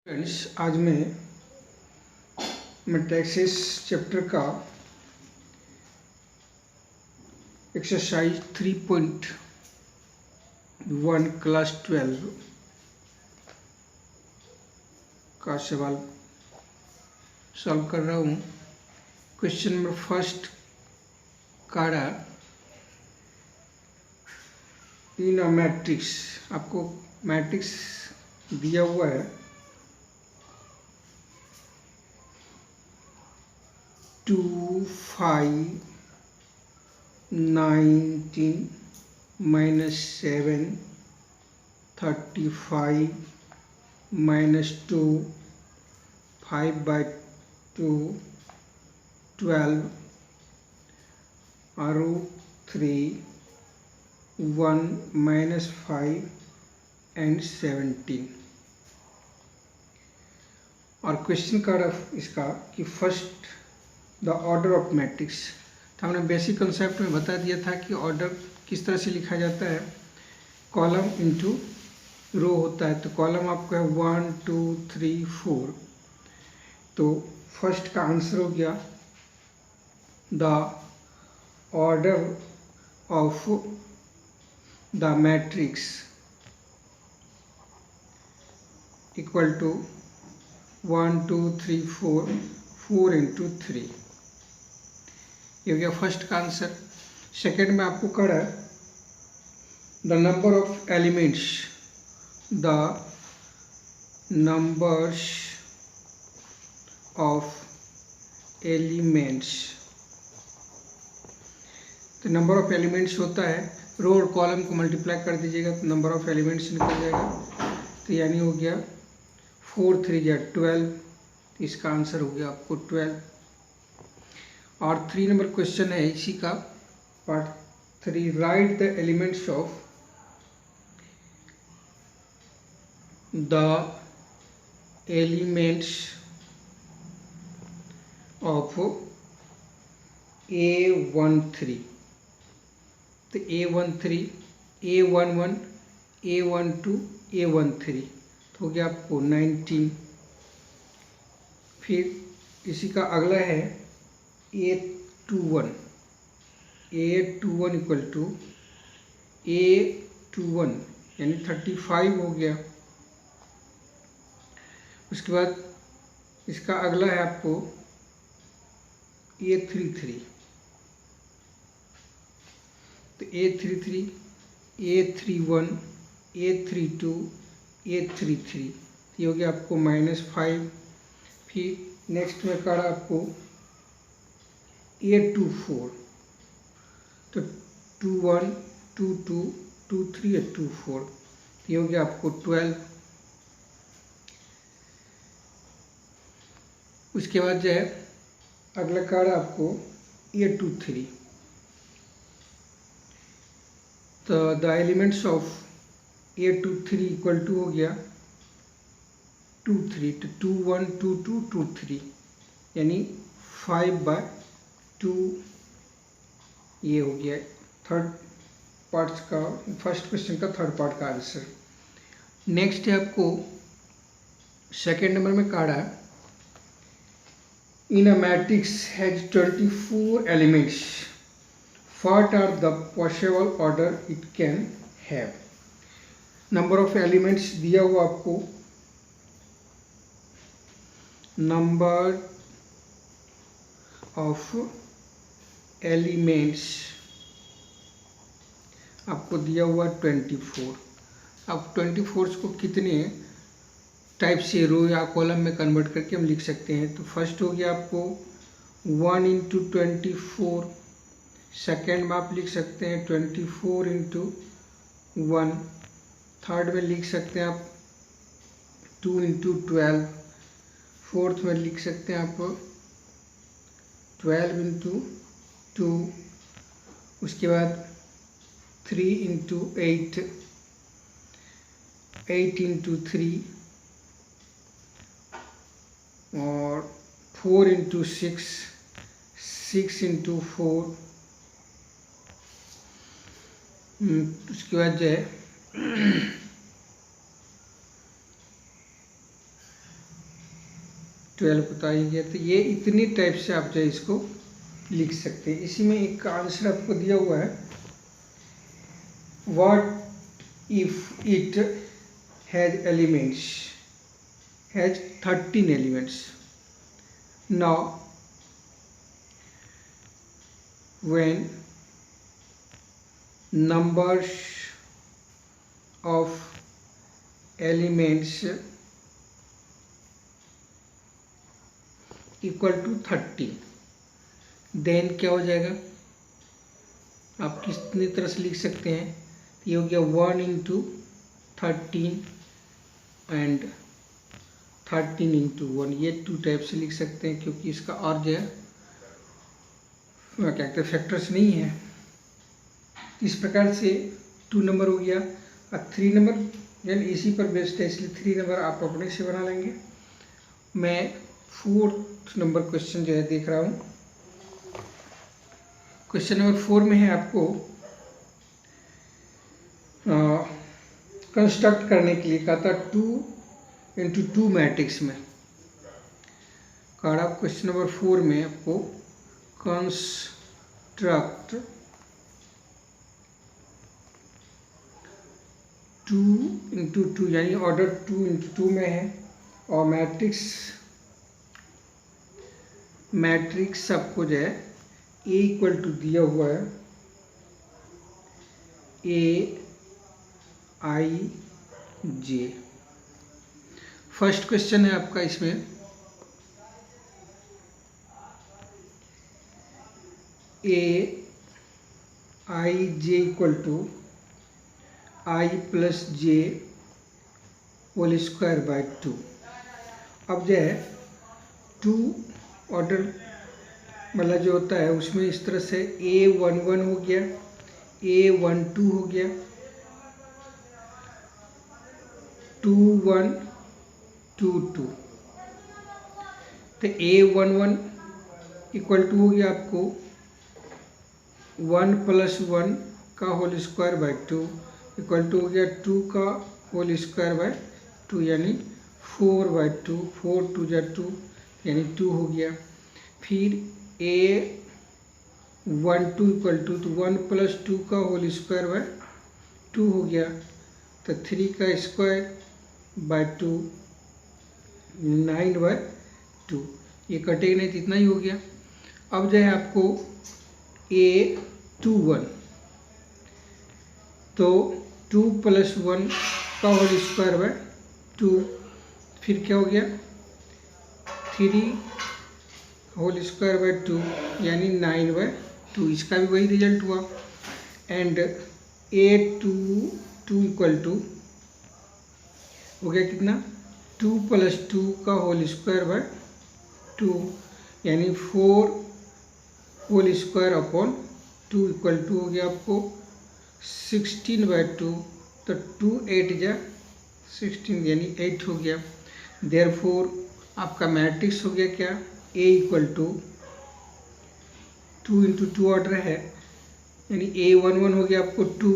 Friends, आज मैं matrices chapter का एक्सरसाइज 3.1 क्लास 12 का सवाल सॉल्व कर रहा हूँ। क्वेश्चन नंबर फर्स्ट काड़ा इन अ मैट्रिक्स, आपको मैट्रिक्स दिया हुआ है 2, 5, 19 -7 35 -2 5/2 12 √3 1 -5 एंड 17। और क्वेश्चन का इसका कि first the order of matrix. तो हमने बेसिक कंसेप्ट में बता दिया था कि ऑर्डर किस तरह से लिखा जाता है, कॉलम इनटू रो होता है। तो कॉलम आपको है 1 2 3 4। तो फर्स्ट का आंसर हो गया the order of the matrix equal to 1 2 3 4 4 × 3। ये हो गया फर्स्ट का आंसर। सेकेंड में आपको कह रहा है the number of elements, the numbers of elements. तो नंबर ऑफ एलिमेंट्स होता है रो और कॉलम को मल्टीप्लाई कर दीजिएगा तो नंबर ऑफ एलिमेंट्स निकल जाएगा। तो यानी हो गया 4 3 12। इसका आंसर हो गया आपको 12। और 3 नंबर क्वेश्चन है इसी का part 3, right the elements of the elements of A13। तो A13 A11 A12 A13 तो हो गया आपको 19। फिर इसी का अगला है A21 इक्वल टू A21 यानी 35 हो गया। उसके बाद इसका अगला है आपको A33। तो A33 A31 A32 A33 ये हो गया आपको -5। फिर नेक्स्ट में करा आपको A24। तो 21 22 23 और 24 ये हो गया आपको 12। उसके बाद जो है अगला कार्ड आपको A23। तो the elements of A23 equal to हो गया 2 3। तो 2 1 2 2 2 3 यानी 5/2 ये हो गया थर्ड पार्ट का, फर्स्ट क्वेश्चन का थर्ड पार्ट का आंसर। नेक्स्ट है आपको सेकेंड नंबर में कार्ड है in a matrix has 24 elements, what are the possible order it can have. Number of elements दिया हुआ आपको, नंबर ऑफ एलिमेंट्स आपको दिया हुआ 24। अब 24 को कितने टाइप से रो या कॉलम में कन्वर्ट करके हम लिख सकते हैं। तो फर्स्ट हो गया आपको 1 × 24। सेकेंड में आप लिख सकते हैं 24 × 1। थर्ड में लिख सकते हैं आप 2 × 12। फोर्थ में लिख सकते हैं आप 12 × 2। उसके बाद 3 × 8 8 × 3 और 4 × 6 6 × 4। उसके बाद जो है 12 को तो आ ही गया। तो ये इतनी टाइप से आप जो है इसको लिख सकते हैं। इसी में एक आंसर आपको दिया हुआ है, what if it has elements, has 13 elements. Now when numbers of elements equal to 30, then क्या हो जाएगा, आप कितनी तरह से लिख सकते हैं, ये हो गया 1 into 13 एंड 13 into 1, ये 2 टाइप से लिख सकते हैं, क्योंकि इसका और जो है क्या कहते हैं फैक्टर्स नहीं है। इस प्रकार से 2 नंबर हो गया। और 3 नंबर यानी इसी पर बेस्ड है, इसलिए 3 नंबर आप अपने से बना लेंगे। मैं 4th नंबर क्वेश्चन जो है देख रहा हूँ। क्वेश्चन नंबर 4 में है आपको कंस्ट्रक्ट करने के लिए कहा था 2 into 2 मैट्रिक्स में। क्वेश्चन नंबर 4 में आपको कंस्ट्रक्ट 2 into 2 यानी ऑर्डर 2 into 2 में है, और मैट्रिक्स आपको जो है A इक्वल टू दिया हुआ है AIJ। फर्स्ट क्वेश्चन है आपका इसमें AIJ equal to I plus J whole square by 2। अब जो है 2 ऑर्डर मतलब जो होता है उसमें इस तरह से A11 हो गया, A12 हो गया, 2122। तो A11 इक्वल टू हो गया आपको 1 प्लस 1 का whole square by 2 equal to हो गया 2 का होल स्क्वायर बाय 2 यानी 4/2, 4 2 जा 2 यानी 2 हो गया। फिर A12 इक्वल टू 1 प्लस 2 का होल स्क्वायर बाय 2 हो गया, तो 3 का स्क्वायर बाय 2 9/2, ये कटेगा नहीं तो इतना ही हो गया। अब जो है आपको A21 तो 2 प्लस 1 का होल स्क्वायर बाय 2, फिर क्या हो गया 3 होल स्क्वायर बाय 2 यानी 9/2, इसका भी वही रिजल्ट हुआ। एंड A22 इक्वल टू हो गया कितना 2 प्लस 2 का होल स्क्वायर बाय 2 यानी 4 whole square upon 2 equal to हो गया आपको 16/2, तो 2 8 जा 16 यानी 8 हो गया। देयरफॉर आपका मैट्रिक्स हो गया क्या A equal to 2 into 2 order है यानी A11 हो गया आपको 2,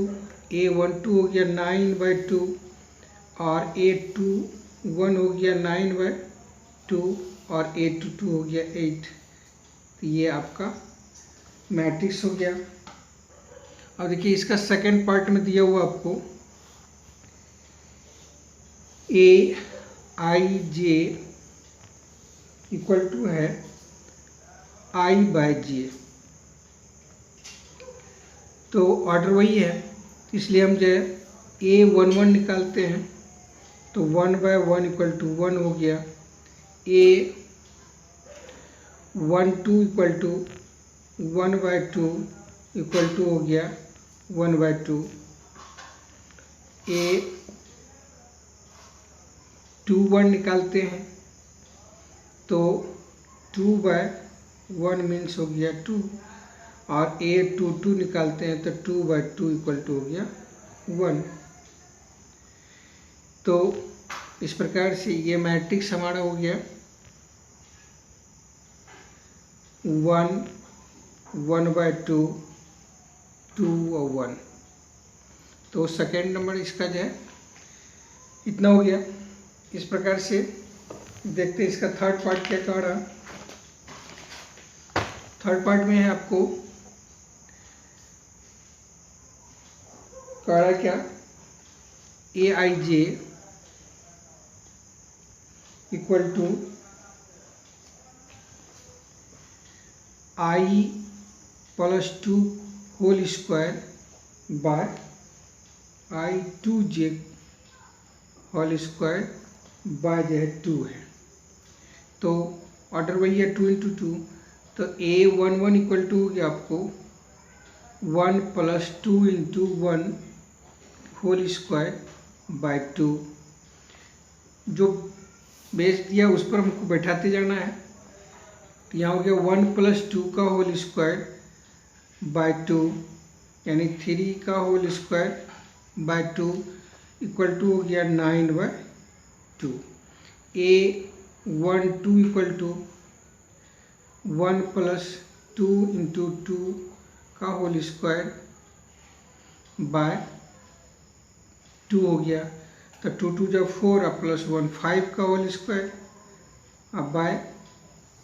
A12 हो गया 9/2 और A21 हो गया 9/2 और A22 हो गया 8। तो ये आपका मैट्रिक्स हो गया। अब देखिए इसका सेकंड पार्ट में दिया हुआ आपको AIJ इक्वल टू है I/J, तो ऑर्डर वही है इसलिए हम जो है A11 निकालते हैं, तो 1/1 इक्वल टू 1 हो गया, A12 equal to 1/2 equal to हो गया 1/2, A21 निकालते हैं तो 2/1 मीन्स हो गया 2, और A22 निकालते हैं तो 2/2 इक्वल टू हो गया 1। तो इस प्रकार से ये मैट्रिक्स हमारा हो गया 1 1/2 2 और 1। तो सेकेंड नंबर इसका जो है इतना हो गया। इस प्रकार से देखते हैं इसका थर्ड पार्ट क्या कह रहा। थर्ड पार्ट में है आपको कह रहा क्या, a i j equal to i plus 2 whole square by i 2j whole square by जो है 2 है। तो ऑर्डर वही है 2 × 2, तो A11 इक्वल टू हो गया आपको 1 + 2 × 1 होल स्क्वायर बाय 2। जो बेस दिया उस पर हमको बैठाते जाना है। तो यहाँ हो गया 1 + 2 का होल स्क्वायर बाय 2 यानी 3 का whole square by 2 equal to हो गया 9/2। A12 इक्वल टू 1 + 2 × 2 का होल स्क्वायर बाय 2 हो गया। तो 2 × 2 = 4 और +1 5 का होल स्क्वायर अब बाय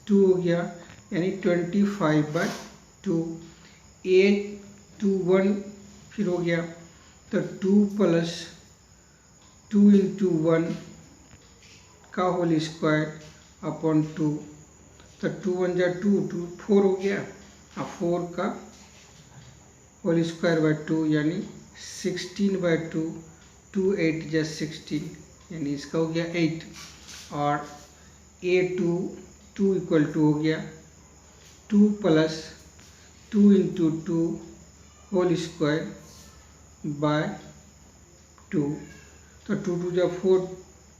2 हो गया यानी 25/2। A21 फिर हो गया तो 2 + 2 × 1 का होल स्क्वायर अपॉन 2। तो 2 × 1 = 2, 2 4 हो गया और 4 का होल स्क्वायर बाय 2 यानी 16/2। 2 8 = 16 यानी इसका हो गया 8। और A22 इक्वल टू हो गया 2 + 2 × 2 होल स्क्वायर बाय 2। तो 2 × 2 = 4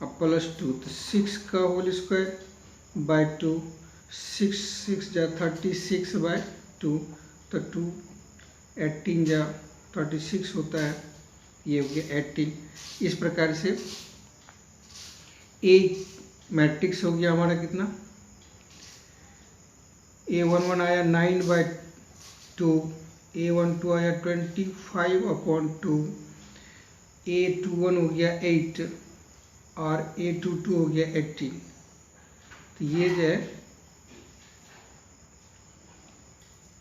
और +2 तो 6 का होल स्क्वायर बाय 2। 6 6 = 36/2। तो 2 18 = 36 होता है, ये हो गया 18। इस प्रकार से ए मैट्रिक्स हो गया हमारा कितना, A11 आया 9/2, A12 आया 25/2, A21 हो गया 8 और A22 हो गया 18। तो ये जो है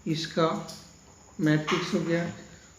इसका मैट्रिक्स हो गया।